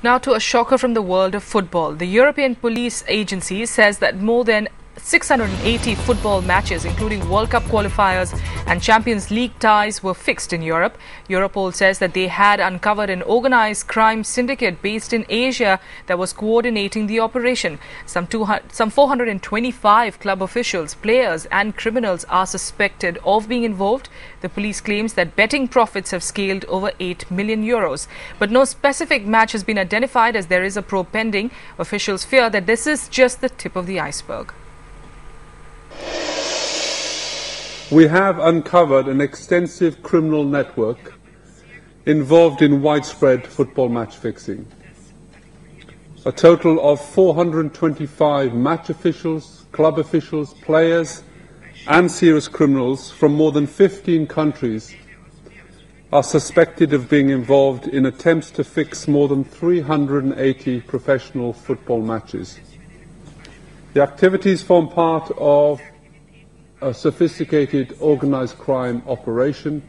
Now to a shocker from the world of football. The European Police Agency says that more than 680 football matches, including World Cup qualifiers and Champions League ties, were fixed in Europe. Europol says that they had uncovered an organized crime syndicate based in Asia that was coordinating the operation. Some 425 club officials, players and criminals are suspected of being involved. The police claims that betting profits have scaled over 8 million euros. But no specific match has been identified as there is a probe pending. Officials fear that this is just the tip of the iceberg. We have uncovered an extensive criminal network involved in widespread football match fixing. A total of 425 match officials, club officials, players and serious criminals from more than 15 countries are suspected of being involved in attempts to fix more than 380 professional football matches. The activities form part of a sophisticated organised crime operation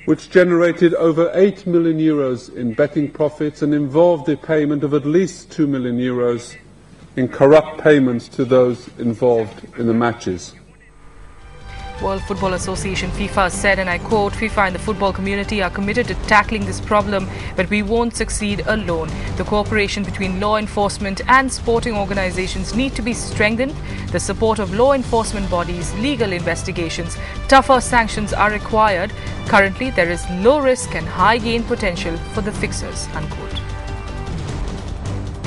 which generated over 8 million euros in betting profits and involved the payment of at least 2 million euros in corrupt payments to those involved in the matches. World Football Association FIFA said, and I quote, "FIFA and the football community are committed to tackling this problem, but we won't succeed alone. The cooperation between law enforcement and sporting organizations need to be strengthened. The support of law enforcement bodies, legal investigations, tougher sanctions are required. Currently, there is low risk and high gain potential for the fixers," unquote.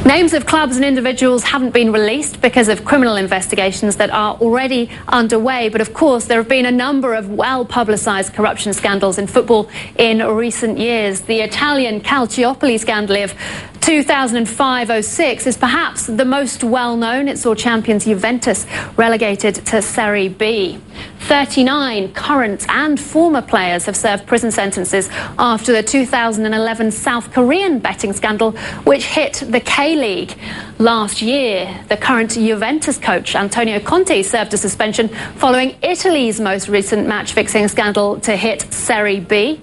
Names of clubs and individuals haven't been released because of criminal investigations that are already underway. But of course, there have been a number of well-publicised corruption scandals in football in recent years. The Italian Calciopoli scandal of 2005-06 is perhaps the most well-known. It saw champions Juventus relegated to Serie B. 39 current and former players have served prison sentences after the 2011 South Korean betting scandal, which hit the K-League. Last year, the current Juventus coach Antonio Conte served a suspension following Italy's most recent match-fixing scandal to hit Serie B.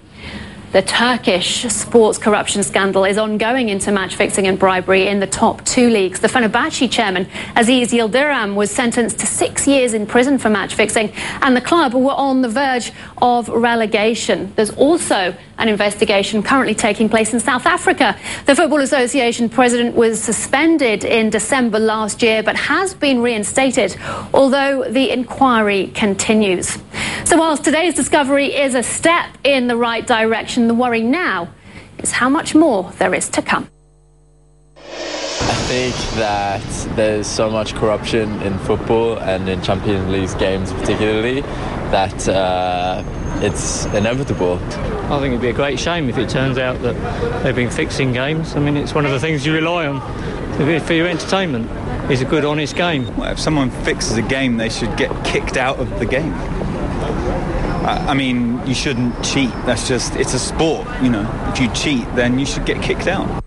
The Turkish sports corruption scandal is ongoing into match-fixing and bribery in the top two leagues. The Fenerbahce chairman, Aziz Yildirim, was sentenced to 6 years in prison for match-fixing, and the club were on the verge of relegation. There's also an investigation currently taking place in South Africa. The Football Association president was suspended in December last year, but has been reinstated, although the inquiry continues. So whilst today's discovery is a step in the right direction, the worry now is how much more there is to come. I think that there's so much corruption in football and in Champions League games particularly that it's inevitable. I think it'd be a great shame if it turns out that they've been fixing games. I mean, it's one of the things you rely on for your entertainment. It's a good, honest game. Well, if someone fixes a game, they should get kicked out of the game. I mean, you shouldn't cheat. That's just, it's a sport, you know. If you cheat, then you should get kicked out.